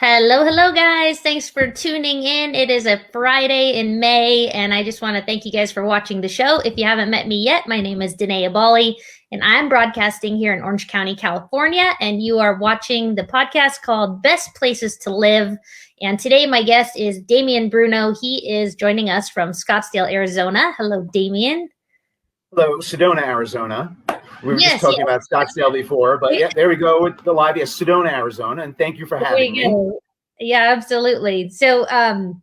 Hello, hello, guys. Thanks for tuning in. It is a Friday in May, and I just want to thank you guys for watching the show. If you haven't met me yet, my name is Danae Aballi, and I'm broadcasting here in Orange County, California, and you are watching the podcast called Best Places to Live. And today, my guest is Damian Bruno. He is joining us from Scottsdale, Arizona. Hello, Damian. Hello, Sedona, Arizona. We were just Yes, talking about Scottsdale before, but yes. yeah, there we go with the live. Yes, Sedona, Arizona, and thank you for having me. Yeah, absolutely. So I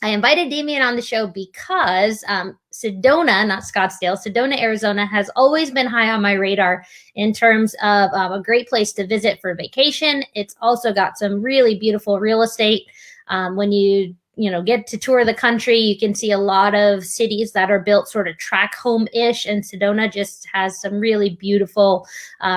invited Damian on the show because Sedona, not Scottsdale, Sedona, Arizona has always been high on my radar in terms of a great place to visit for vacation. It's also got some really beautiful real estate. When you get to tour the country, you can see a lot of cities that are built sort of track home-ish, and Sedona just has some really beautiful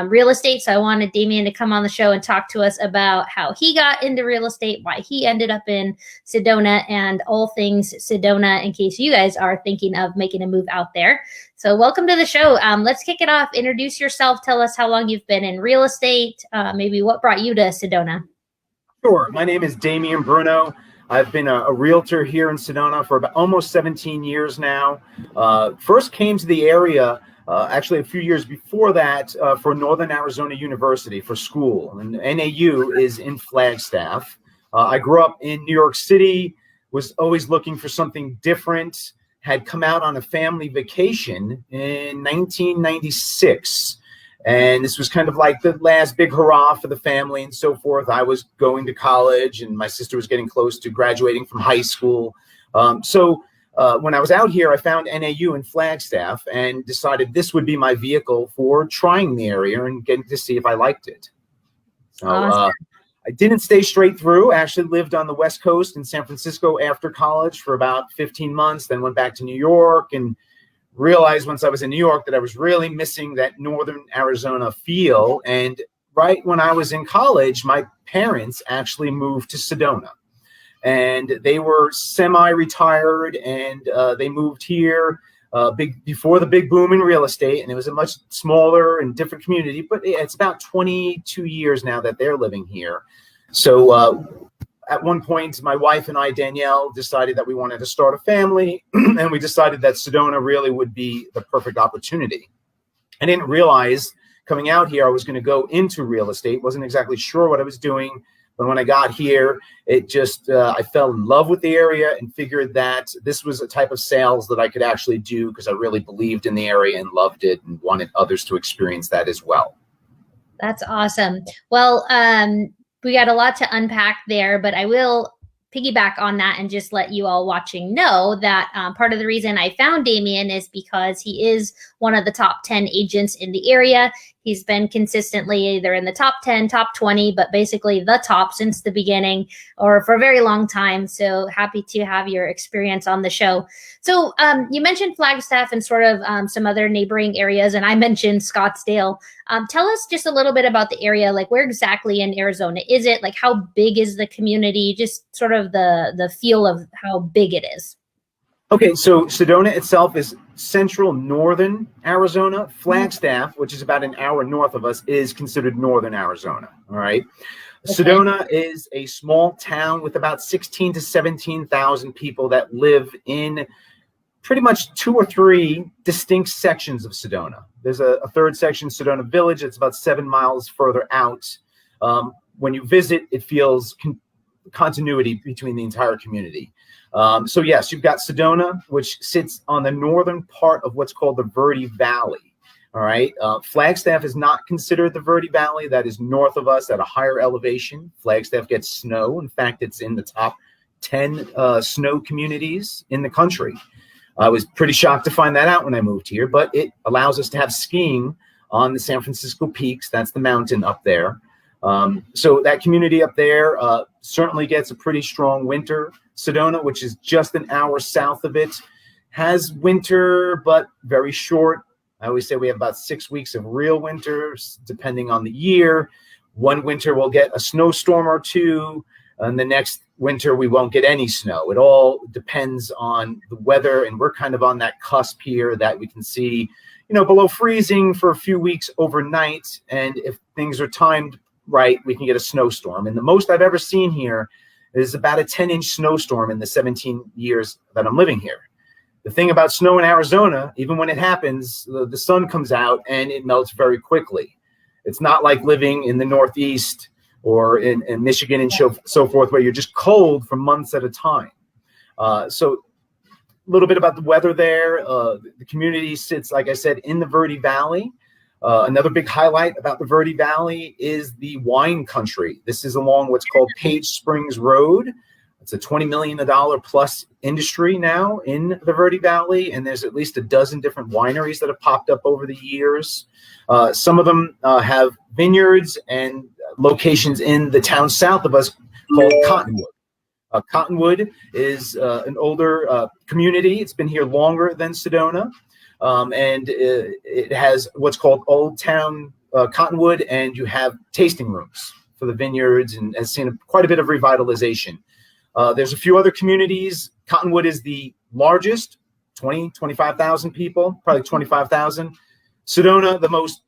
real estate. So I wanted Damian to come on the show and talk to us about how he got into real estate, why he ended up in Sedona, and all things Sedona in case you guys are thinking of making a move out there. So welcome to the show. Let's kick it off. Introduce yourself. Tell us how long you've been in real estate, maybe what brought you to Sedona. Sure. My name is Damian Bruno. I've been a realtor here in Sedona for about almost 17 years now. First came to the area actually a few years before that for Northern Arizona University for school. And NAU is in Flagstaff. I grew up in New York City, was always looking for something different, had come out on a family vacation in 1996. And this was kind of like the last big hurrah for the family and so forth. I was going to college and my sister was getting close to graduating from high school. So when I was out here, I found NAU in Flagstaff and decided this would be my vehicle for trying the area and getting to see if I liked it. So Awesome. I didn't stay straight through. I actually lived on the West Coast in San Francisco after college for about 15 months, then went back to New York and realized once I was in New York that I was really missing that Northern Arizona feel. And right when I was in college, my parents actually moved to Sedona. And they were semi-retired, and they moved here before the big boom in real estate. And it was a much smaller and different community, but it's about 22 years now that they're living here. So at one point, my wife and I, Danielle, decided that we wanted to start a family, and we decided that Sedona really would be the perfect opportunity. I didn't realize coming out here I was going to go into real estate. Wasn't exactly sure what I was doing, but when I got here, it just I fell in love with the area and figured that this was a type of sales that I could actually do because I really believed in the area and loved it and wanted others to experience that as well. That's awesome. Well, we got a lot to unpack there, but I will piggyback on that and just let you all watching know that part of the reason I found Damian is because he is one of the top 10 agents in the area. He's been consistently either in the top 10, top 20, but basically the top since the beginning or for a very long time. So happy to have your experience on the show. So you mentioned Flagstaff and sort of some other neighboring areas, and I mentioned Scottsdale. Tell us just a little bit about the area, like where exactly in Arizona is it? Like how big is the community? Just sort of the feel of how big it is. Okay, so Sedona itself is central northern Arizona. Flagstaff, which is about an hour north of us, is considered northern Arizona. All right. Okay. Sedona is a small town with about 16 to 17,000 people that live in pretty much two or three distinct sections of Sedona. There's a third section, Sedona Village. It's about 7 miles further out. When you visit, it feels continuity between the entire community. So yes, you've got Sedona, which sits on the northern part of what's called the Verde Valley. All right. Flagstaff is not considered the Verde Valley. That is north of us at a higher elevation. Flagstaff gets snow. In fact, it's in the top 10 snow communities in the country. I was pretty shocked to find that out when I moved here, but it allows us to have skiing on the San Francisco peaks. That's the mountain up there. So that community up there certainly gets a pretty strong winter. Sedona, which is just an hour south of it, has winter, but very short. I always say we have about 6 weeks of real winter, depending on the year. One winter we'll get a snowstorm or two, and the next winter we won't get any snow. It all depends on the weather, and we're kind of on that cusp here that we can see, below freezing for a few weeks overnight. And if things are timed right, we can get a snowstorm. And the most I've ever seen here is about a 10-inch snowstorm in the 17 years that I'm living here. The thing about snow in Arizona, even when it happens, the sun comes out and it melts very quickly. It's not like living in the Northeast or in Michigan and so forth, where you're just cold for months at a time. So a little bit about the weather there. The community sits, like I said, in the Verde Valley. Another big highlight about the Verde Valley is the wine country. This is along what's called Page Springs Road. It's a $20 million plus industry now in the Verde Valley, and there's at least a dozen different wineries that have popped up over the years. Some of them have vineyards and locations in the town south of us called Cottonwood. Cottonwood is an older community. It's been here longer than Sedona, and it has what's called Old Town Cottonwood, and you have tasting rooms for the vineyards and has seen quite a bit of revitalization. There's a few other communities. Cottonwood is the largest, 25,000 people, probably 25,000. Sedona, the most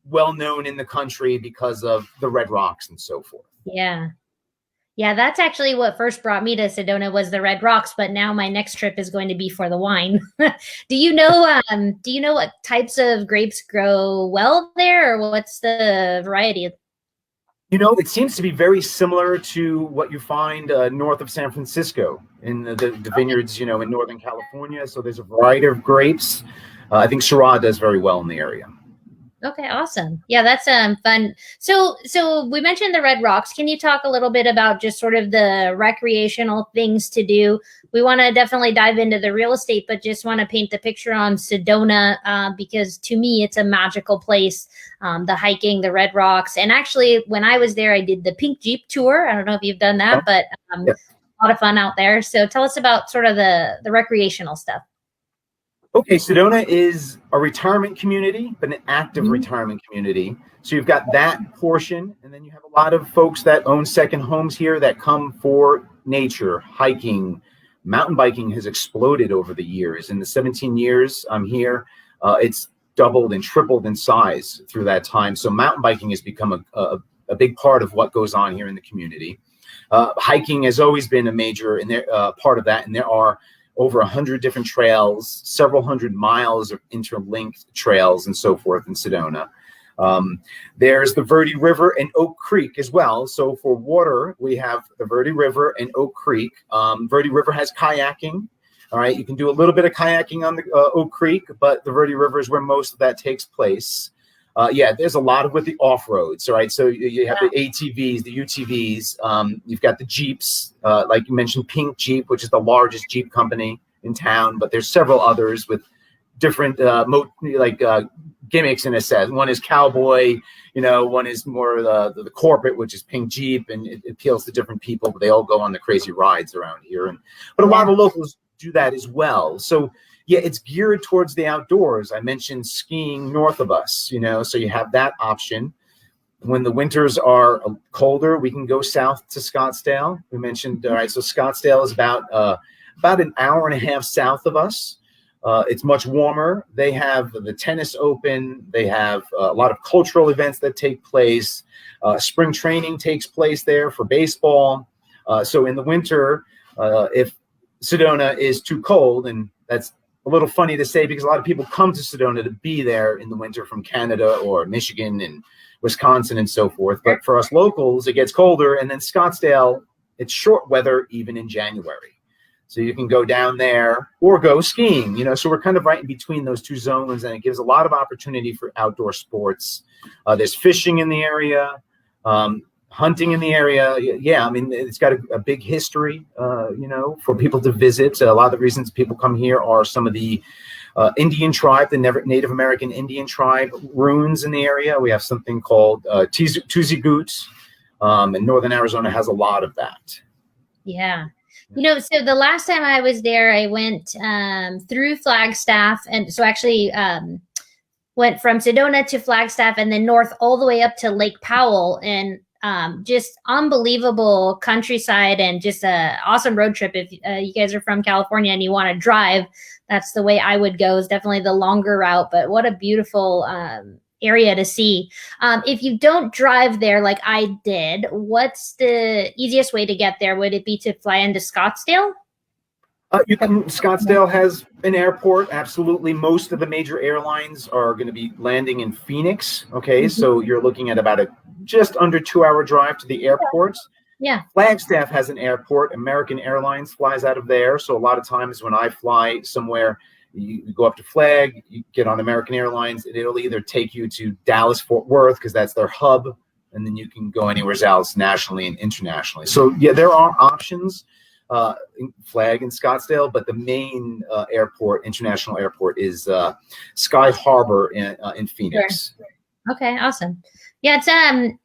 well-known in the country because of the Red Rocks and so forth. Yeah. Yeah, that's actually what first brought me to Sedona was the Red Rocks, but now my next trip is going to be for the wine. Do you know what types of grapes grow well there, or what's the variety? It seems to be very similar to what you find north of San Francisco in the vineyards, in Northern California. So there's a variety of grapes. I think Syrah does very well in the area. Okay, awesome. Yeah, that's fun. So we mentioned the Red Rocks. Can you talk a little bit about just sort of the recreational things to do? We want to definitely dive into the real estate, but just want to paint the picture on Sedona because to me, it's a magical place. The hiking, the Red Rocks. And actually, when I was there, I did the Pink Jeep tour. I don't know if you've done that, but yeah. A lot of fun out there. So tell us about sort of the recreational stuff. Okay, Sedona is a retirement community, but an active retirement community. So you've got that portion, and then you have a lot of folks that own second homes here that come for nature, hiking. Mountain biking has exploded over the years. In the 17 years I'm here, it's doubled and tripled in size through that time. So mountain biking has become a big part of what goes on here in the community. Hiking has always been a major part of that, and there are over 100 different trails, several hundred miles of interlinked trails and so forth in Sedona. There's the Verde River and Oak Creek as well. So for water, we have the Verde River and Oak Creek. Verde River has kayaking. All right, you can do a little bit of kayaking on the Oak Creek, but the Verde River is where most of that takes place. There's a lot with the off-roads, all right? So you have the ATVs, the UTVs. You've got the Jeeps, like you mentioned, Pink Jeep, which is the largest Jeep company in town, but there's several others with different gimmicks in a sense. One is cowboy, one is more the corporate, which is Pink Jeep, and it appeals to different people, but they all go on the crazy rides around here. But a lot of locals do that as well. So yeah, it's geared towards the outdoors. I mentioned skiing north of us, so you have that option. When the winters are colder, we can go south to Scottsdale. We mentioned, all right, so Scottsdale is about an hour and a half south of us. It's much warmer. They have the tennis open. They have a lot of cultural events that take place. Spring training takes place there for baseball. So in the winter, if Sedona is too cold, and that's a little funny to say because a lot of people come to Sedona to be there in the winter from Canada or Michigan and Wisconsin and so forth. But for us locals, it gets colder. And then Scottsdale, it's short weather even in January. So you can go down there or go skiing, so we're kind of right in between those two zones, and it gives a lot of opportunity for outdoor sports. There's fishing in the area, hunting in the area. Yeah, I mean, it's got a big history, for people to visit. A lot of the reasons people come here are some of the Indian tribe, the Native American Indian tribe ruins in the area. We have something called Tuzigoot, and Northern Arizona has a lot of that. Yeah. So the last time I was there, I went through Flagstaff, and so actually went from Sedona to Flagstaff and then north all the way up to Lake Powell, and just unbelievable countryside and just a awesome road trip. If you guys are from California and you want to drive, that's the way I would go. Is definitely the longer route, but what a beautiful area to see. If you don't drive there like I did, what's the easiest way to get there? Would it be to fly into Scottsdale? Scottsdale has an airport. Absolutely. Most of the major airlines are going to be landing in Phoenix. Okay. So you're looking at about a just under 2-hour drive to the airport. Yeah. Flagstaff has an airport. American Airlines flies out of there. So a lot of times when I fly somewhere, you go up to Flag, you get on American Airlines, and it'll either take you to Dallas, Fort Worth, because that's their hub, and then you can go anywhere else nationally and internationally. So yeah, there are options. Flag in Scottsdale, but the main airport, international airport, is Sky Harbor in Phoenix. Sure. Okay, awesome. Yeah,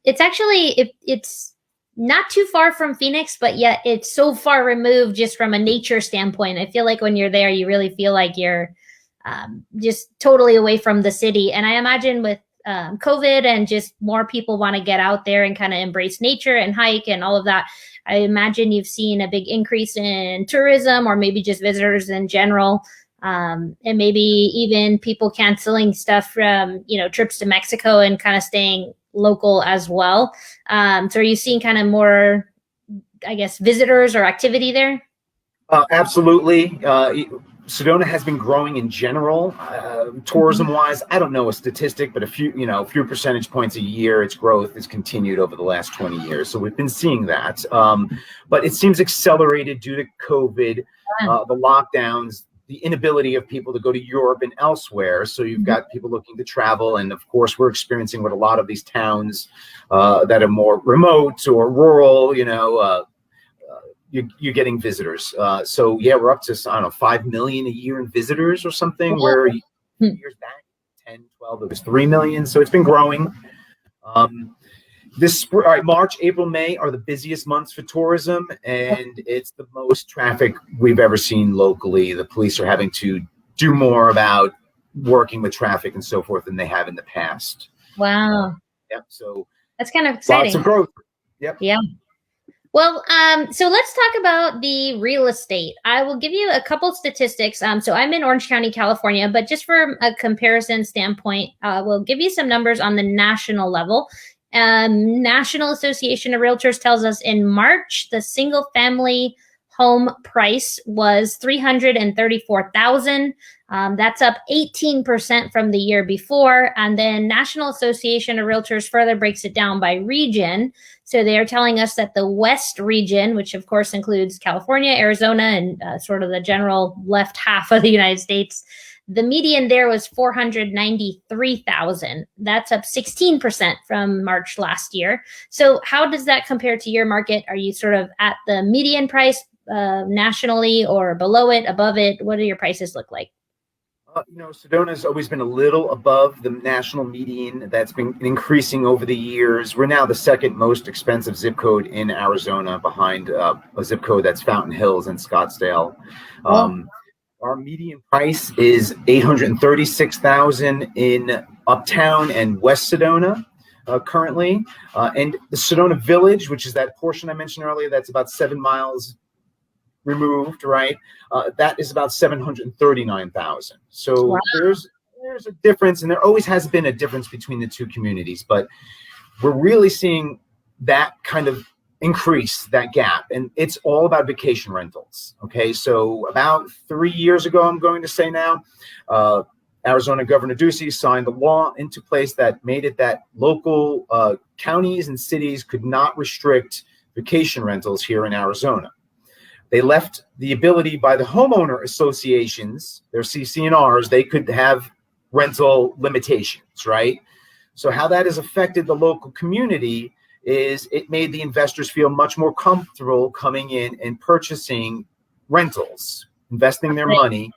it's actually it's not too far from Phoenix, but yet it's so far removed just from a nature standpoint. I feel like when you're there, you really feel like you're just totally away from the city. And I imagine with COVID and just more people want to get out there and kind of embrace nature and hike and all of that, I imagine you've seen a big increase in tourism, or maybe just visitors in general, and maybe even people canceling stuff from, trips to Mexico and kind of staying local as well. So are you seeing kind of more, I guess, visitors or activity there? Absolutely. Sedona has been growing in general, tourism-wise. I don't know a statistic, but a few percentage points a year. Its growth has continued over the last 20 years. So we've been seeing that. But it seems accelerated due to COVID, the lockdowns, the inability of people to go to Europe and elsewhere. So you've got people looking to travel. And of course, we're experiencing what a lot of these towns that are more remote or rural, you're getting visitors. So yeah, we're up to, I don't know, 5 million a year in visitors or something, where years back, 10, 12, it was 3 million. So it's been growing. March, April, May are the busiest months for tourism, and it's the most traffic we've ever seen locally. The police are having to do more about working with traffic and so forth than they have in the past. Wow. Yep. So that's kind of exciting. Lots of growth. Yep. Yeah. Well, so let's talk about the real estate. I will give you a couple statistics. So I'm in Orange County, California, but just for a comparison standpoint, we'll give you some numbers on the national level. National Association of Realtors tells us in March, the single family home price was $334,000. That's up 18% from the year before. And then National Association of Realtors further breaks it down by region. So they are telling us that the West region, which of course includes California, Arizona, and sort of the general left half of the United States, the median there was $493,000. That's up 16% from March last year. So how does that compare to your market? Are you sort of at the median price nationally, or below it, above it? What do your prices look like? Sedona's always been a little above the national median. That's been increasing over the years. We're now the second most expensive zip code in Arizona, behind a zip code that's Fountain Hills and Scottsdale. Our median price is $836,000 in Uptown and West Sedona currently. And the Sedona Village, which is that portion I mentioned earlier, that's about 7 miles removed, right? That is about $739,000. So wow. There's a difference, and there always has been a difference between the two communities, but we're really seeing that kind of increase, that gap, and it's all about vacation rentals. Okay, so about 3 years ago, I'm going to say now, Arizona Governor Ducey signed a law into place that made it that local counties and cities could not restrict vacation rentals here in Arizona. They left the ability by the homeowner associations, their CC&Rs, they could have rental limitations, right? So how that has affected the local community is it made the investors feel much more comfortable coming in and purchasing rentals, investing their money.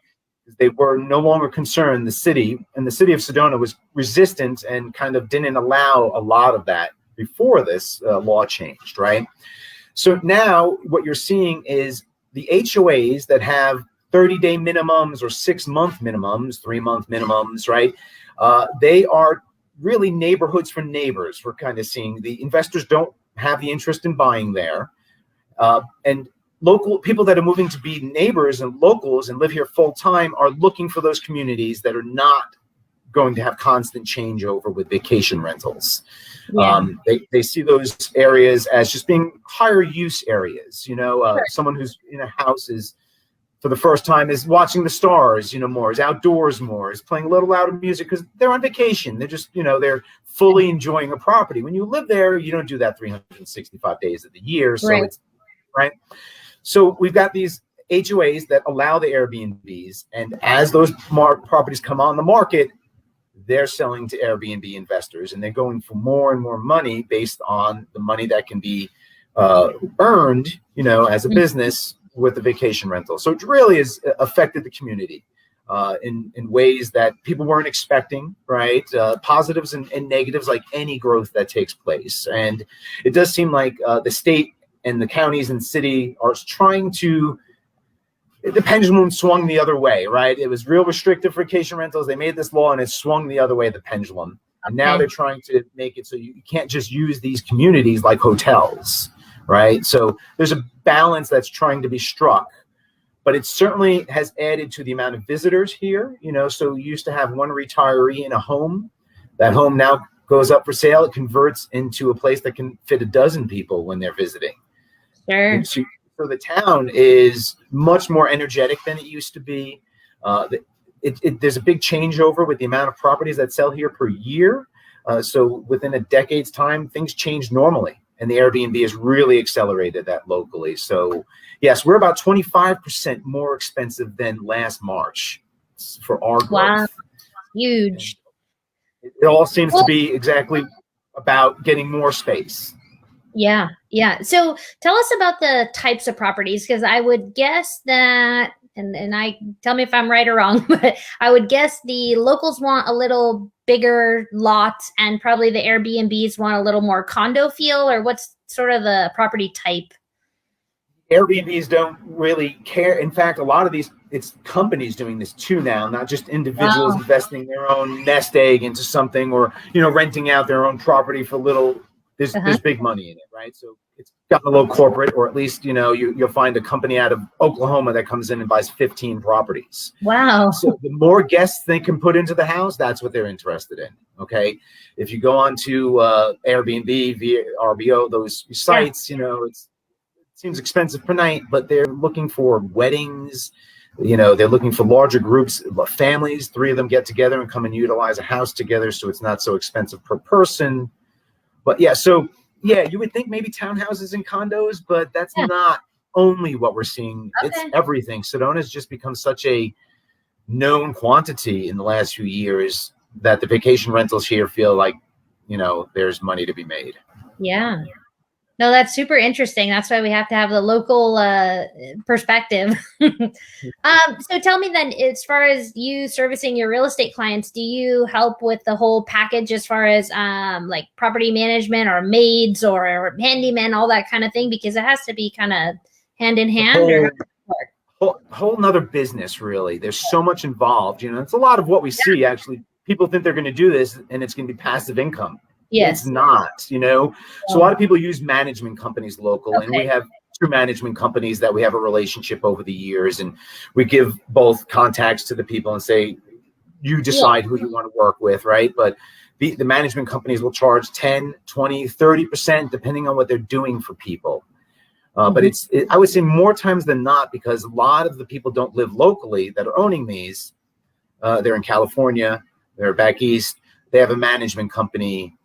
They were no longer concerned. The city of Sedona was resistant and kind of didn't allow a lot of that before this law changed, right? So now what you're seeing is the HOAs that have 30-day minimums or 6-month minimums, 3-month minimums, right? They are really neighborhoods for neighbors. We're kind of seeing the investors don't have the interest in buying there. And local people that are moving to be neighbors and locals and live here full time are looking for those communities that are not going to have constant changeover with vacation rentals. Yeah. They see those areas as just being higher use areas. Sure. Someone who's in a house is for the first time is watching the stars, more, is outdoors more, is playing a little louder music because they're on vacation. They're just, they're fully enjoying a property. When you live there, you don't do that 365 days of the year. So Right. it's right. So we've got these HOAs that allow the Airbnbs, and as those properties come on the market, they're selling to Airbnb investors, and they're going for more and more money based on the money that can be earned, as a business with the vacation rental. So it really has affected the community in ways that people weren't expecting, right? Positives and negatives, like any growth that takes place. And it does seem like the state and the counties and city are trying to, the pendulum swung the other way, right? It was real restrictive for vacation rentals. They made this law and it swung the other way, the pendulum. And now they're trying to make it so you can't just use these communities like hotels, right? So there's a balance that's trying to be struck, but it certainly has added to the amount of visitors here. So you used to have one retiree in a home. That home now goes up for sale. It converts into a place that can fit a dozen people when they're visiting. Sure. So the town is much more energetic than it used to be. There's a big changeover with the amount of properties that sell here per year. So within a decade's time, things change normally, and the Airbnb has really accelerated that locally. So yes, we're about 25% more expensive than last March for our growth. Wow. Huge. And it all seems to be exactly about getting more space. Yeah. Yeah. So tell us about the types of properties, because I would guess that, and I tell me if I'm right or wrong, but I would guess the locals want a little bigger lot and probably the Airbnbs want a little more condo feel, or what's sort of the property type? Airbnbs don't really care. In fact, a lot of these, it's companies doing this too now, not just individuals investing their own nest egg into something, or, renting out their own property for little. There's big money in it, right? So it's gotten a little corporate, or at least, you'll find a company out of Oklahoma that comes in and buys 15 properties. Wow. So the more guests they can put into the house, that's what they're interested in. Okay. If you go on to Airbnb, via RBO, those sites, it seems expensive per night, but they're looking for weddings. They're looking for larger groups, families. 3 of them get together and come and utilize a house together, so it's not so expensive per person. But you would think maybe townhouses and condos, but that's not only what we're seeing. Okay. It's everything. Sedona has just become such a known quantity in the last few years that the vacation rentals here feel like, there's money to be made. Yeah. No, that's super interesting. That's why we have to have the local perspective. So tell me then, as far as you servicing your real estate clients, do you help with the whole package as far as like property management or maids or handymen, all that kind of thing? Because it has to be kind of hand in hand. Whole nother business, really. There's so much involved. It's a lot of what we see, actually. People think they're going to do this and it's going to be passive income. Yes. It's not, So a lot of people use management companies local, and we have 2 management companies that we have a relationship over the years, and we give both contacts to the people and say, you decide who you want to work with, right? But the management companies will charge 10, 20, 30%, depending on what they're doing for people. But I would say more times than not, because a lot of the people don't live locally that are owning these. They're in California, they're back east. They have a management company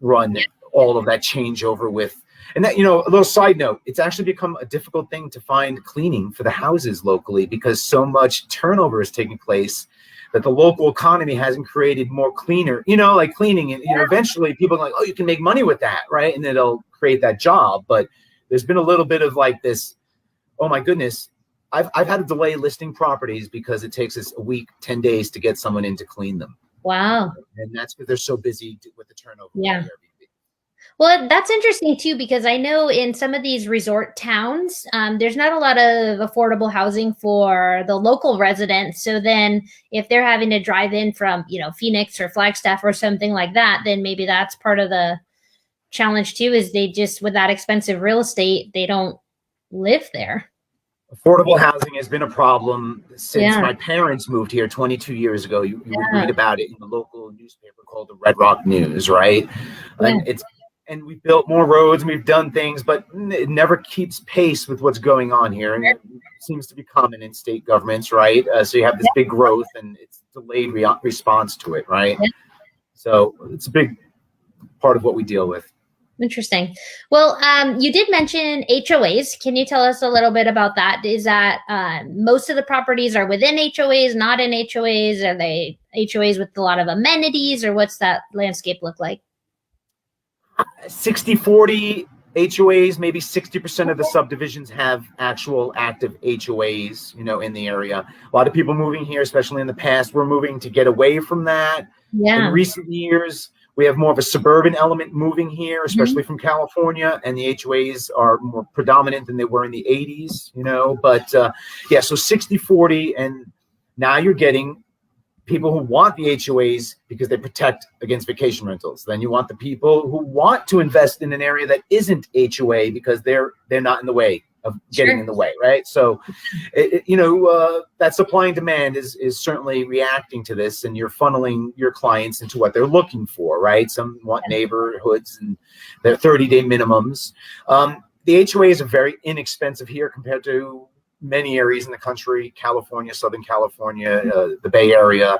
run all of that changeover with. And that, a little side note, it's actually become a difficult thing to find cleaning for the houses locally, because so much turnover is taking place that the local economy hasn't created more cleaner, like cleaning. And, eventually people are like, oh, you can make money with that, right? And it'll create that job. But there's been a little bit of like this, oh my goodness, I've had to delay listing properties because it takes us a week, 10 days to get someone in to clean them. Wow. And that's because they're so busy with the turnover. Yeah. Well, that's interesting too, because I know in some of these resort towns, there's not a lot of affordable housing for the local residents. So then if they're having to drive in from, Phoenix or Flagstaff or something like that, then maybe that's part of the challenge too, is they just, with that expensive real estate, they don't live there. Affordable housing has been a problem since Yeah. my parents moved here 22 years ago. You would Yeah. read about it in the local newspaper called the Red Rock News, right? Yeah. And we built more roads and we've done things, but it never keeps pace with what's going on here. And it seems to be common in state governments, right? So you have this big growth and it's delayed response to it, right? Yeah. So it's a big part of what we deal with. Interesting. Well, you did mention HOAs. Can you tell us a little bit about that? Is that most of the properties are within HOAs, not in HOAs? Are they HOAs with a lot of amenities, or what's that landscape look like? 60-40 HOAs, maybe 60% of the subdivisions have actual active HOAs, in the area. A lot of people moving here, especially in the past, we're moving to get away from that. Yeah. In recent years, we have more of a suburban element moving here, especially from California, and the HOAs are more predominant than they were in the 80s, But so 60-40, and now you're getting people who want the HOAs because they protect against vacation rentals. Then you want the people who want to invest in an area that isn't HOA because they're not in the way of getting in the way, right? So, that supply and demand is certainly reacting to this, and you're funneling your clients into what they're looking for, right? Some want neighborhoods and their 30-day minimums. The HOAs are very inexpensive here compared to many areas in the country: California, Southern California, the Bay Area.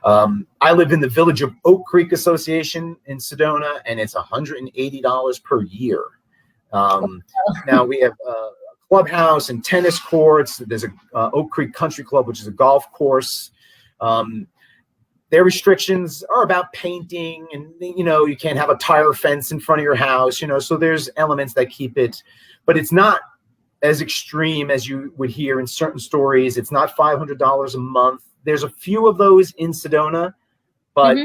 I live in the Village of Oak Creek Association in Sedona, and it's $180 per year. Now we have a clubhouse and tennis courts. There's a Oak Creek Country Club, which is a golf course. Their restrictions are about painting, and you can't have a tire fence in front of your house. So there's elements that keep it, but it's not as extreme as you would hear in certain stories. It's not $500 a month. There's a few of those in Sedona, but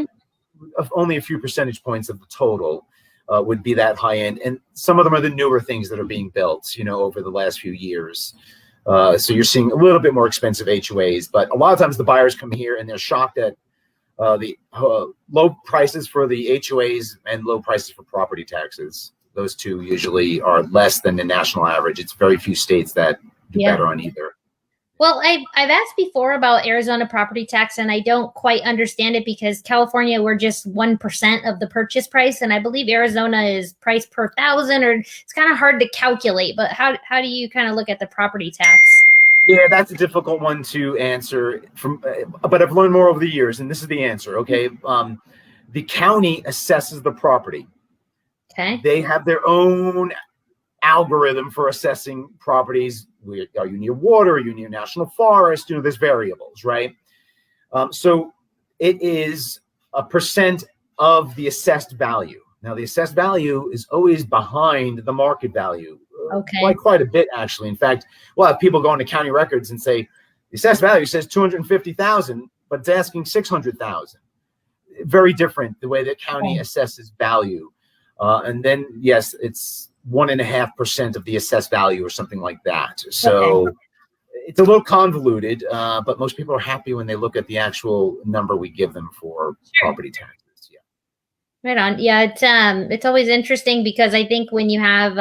only a few percentage points of the total would be that high end. And some of them are the newer things that are being built, over the last few years. So you're seeing a little bit more expensive HOAs, but a lot of times the buyers come here and they're shocked at the low prices for the HOAs and low prices for property taxes. Those two usually are less than the national average. It's very few states that do better on either. Well, I've asked before about Arizona property tax, and I don't quite understand it because California, we're just 1% of the purchase price, and I believe Arizona is price per thousand, or it's kind of hard to calculate. But how do you kind of look at the property tax? Yeah, that's a difficult one to answer. But I've learned more over the years, and this is the answer. Okay, the county assesses the property. Okay, they have their own algorithm for assessing properties. Are you near water? Are you near national forest? There's variables, right? So it is a percent of the assessed value. Now, the assessed value is always behind the market value. Okay. Quite a bit, actually. In fact, we'll have people go into county records and say, the assessed value says $250,000, but it's asking $600,000. Very different the way that county assesses value. And then, yes, it's 1.5% of the assessed value or something like that. So it's a little convoluted, but most people are happy when they look at the actual number we give them for property taxes. Right on. Yeah, it's always interesting because I think when you have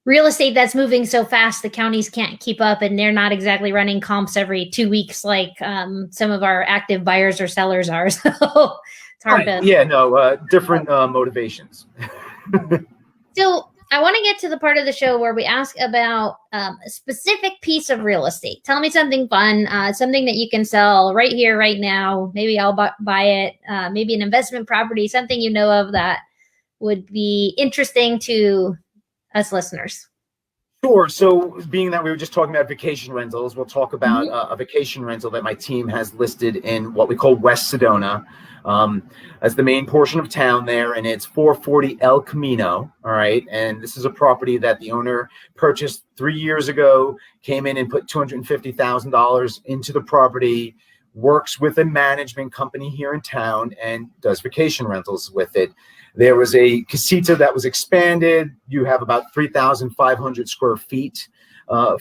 real estate that's moving so fast, the counties can't keep up, and they're not exactly running comps every 2 weeks like some of our active buyers or sellers are. So it's hard to. Yeah, no, different motivations. So I want to get to the part of the show where we ask about a specific piece of real estate. Tell me something fun, something that you can sell right here, right now. Maybe I'll buy it. Maybe an investment property, something you know of that would be interesting to us listeners. Sure. So being that we were just talking about vacation rentals, we'll talk about a vacation rental that my team has listed in what we call West Sedona. That's the main portion of town there, and it's 440 El Camino. All right. And this is a property that the owner purchased 3 years ago, came in and put $250,000 into the property, works with a management company here in town, and does vacation rentals with it. There was a casita that was expanded. You have about 3,500 square feet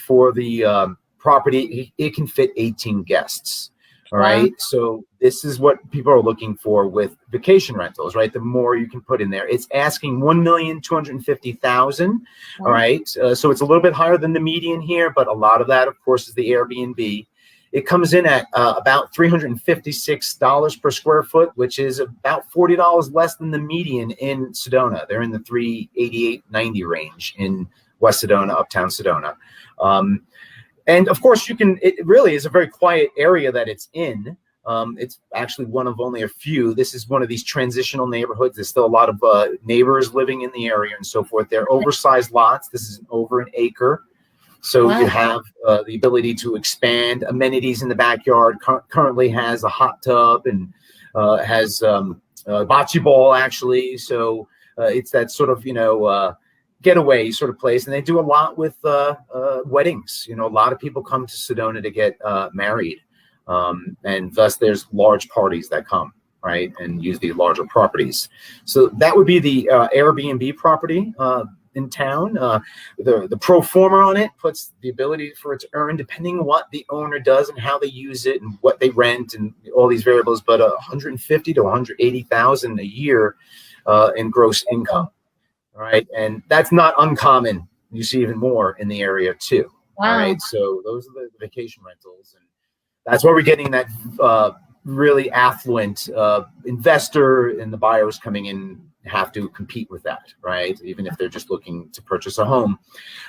for the property. It can fit 18 guests. All Wow. right. So this is what people are looking for with vacation rentals, right? The more you can put in there. It's asking 1,250,000. All right. So it's a little bit higher than the median here, but a lot of that, of course, is the Airbnb. It comes in at about $356 per square foot, which is about $40 less than the median in Sedona. They're in the 388.90 range in West Sedona, Uptown Sedona. And of course, it really is a very quiet area that it's in. It's actually one of only a few. This is one of these transitional neighborhoods. There's still a lot of neighbors living in the area and so forth. They're oversized lots. This is over an acre. So you have the ability to expand amenities in the backyard. Currently has a hot tub and has bocce ball, actually. So it's that sort of, getaway sort of place. And they do a lot with weddings. A lot of people come to Sedona to get married. And thus there's large parties that come, right, and use the larger properties. So that would be the Airbnb property in town. The pro forma on it puts the ability for it to earn, depending on what the owner does and how they use it and what they rent and all these variables, but 150 to 180,000 a year in gross income. All right. And that's not uncommon. You see even more in the area too. Wow. All right. So those are the vacation rentals. And that's why we're getting that really affluent investor, and the buyers coming in have to compete with that, right? Even if they're just looking to purchase a home.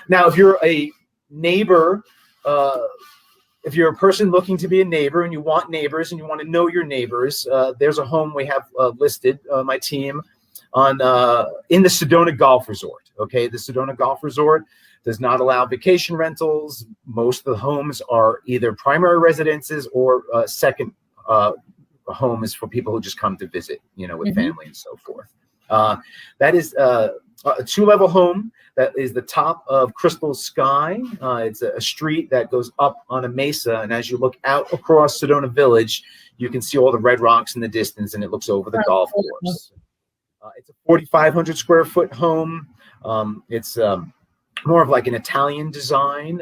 Now, if you're a neighbor, if you're a person looking to be a neighbor and you want neighbors and you want to know your neighbors, there's a home we have listed, my team, on in the Sedona Golf Resort. Okay, the Sedona Golf Resort does not allow vacation rentals. Most of the homes are either primary residences or second homes for people who just come to visit, with family and so forth. That is a two-level home. That is the top of Crystal Sky. It's a street that goes up on a mesa, and as you look out across Sedona Village, you can see all the red rocks in the distance, and it looks over the golf course. It's a 4,500 square foot home. It's more of like an Italian design,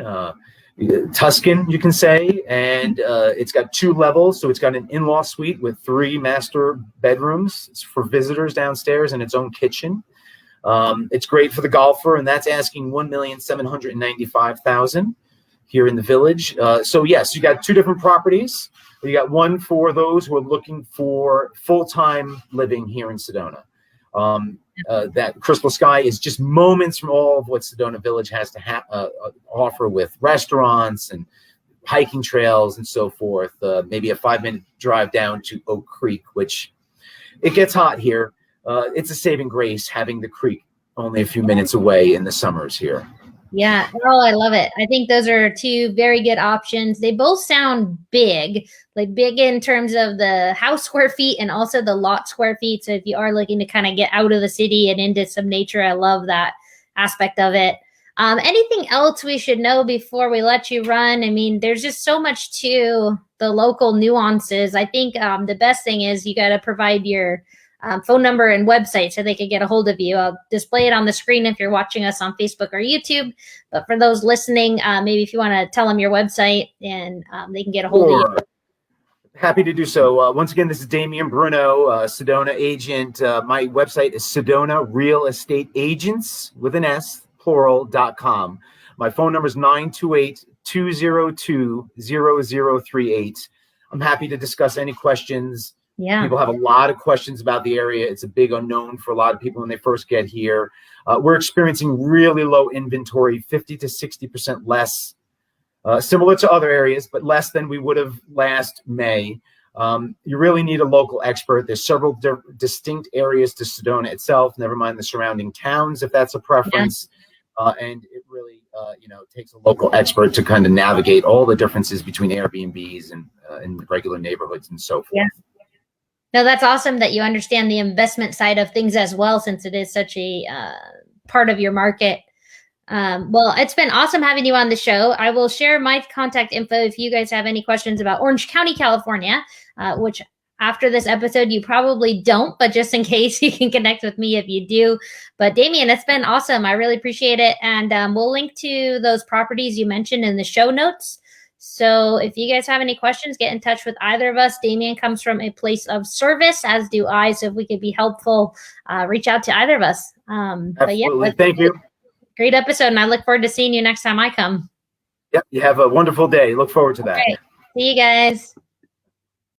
Tuscan, you can say, and it's got 2 levels. So it's got an in-law suite with 3 master bedrooms. It's for visitors downstairs and its own kitchen. It's great for the golfer, and that's asking $1,795,000 here in the village. So yes, you got 2 different properties. You got one for those who are looking for full-time living here in Sedona. That Crystal Sky is just moments from all of what Sedona Village has to offer, with restaurants and hiking trails and so forth. Maybe a 5-minute drive down to Oak Creek, which it gets hot here. It's a saving grace having the creek only a few minutes away in the summers here. Yeah. Oh, I love it. I think those are 2 very good options. They both sound big, like big in terms of the house square feet and also the lot square feet. So if you are looking to kind of get out of the city and into some nature, I love that aspect of it. Anything else we should know before we let you run? I mean, there's just so much to the local nuances. I think the best thing is you got to provide your phone number and website so they can get a hold of you. I'll display it on the screen if you're watching us on Facebook or YouTube. But for those listening, maybe if you want to tell them your website, and they can get a hold of you. Happy to do so. Once again, this is Damian Bruno, Sedona agent. My website is Sedona Real Estate Agents with an S, plural.com. My phone number is 928-202-0038. I'm happy to discuss any questions. Yeah. People have a lot of questions about the area. It's a big unknown for a lot of people when they first get here. We're experiencing really low inventory, 50 to 60% less, similar to other areas, but less than we would have last May. You really need a local expert. There's several distinct areas to Sedona itself, never mind the surrounding towns, if that's a preference. Yeah. And it really, takes a local expert to kind of navigate all the differences between Airbnbs and regular neighborhoods and so forth. Yeah. No, that's awesome that you understand the investment side of things as well, since it is such a part of your market. Well, it's been awesome having you on the show. I will share my contact info if you guys have any questions about Orange County, California, which after this episode, you probably don't, but just in case, you can connect with me if you do. But Damian, it's been awesome. I really appreciate it. And we'll link to those properties you mentioned in the show notes. So if you guys have any questions, get in touch with either of us. Damian comes from a place of service, as do I. So if we could be helpful, reach out to either of us. But yeah, Absolutely. Thank you. Great episode. And I look forward to seeing you next time I come. Yep. You have a wonderful day. Look forward to that. Okay. See you guys.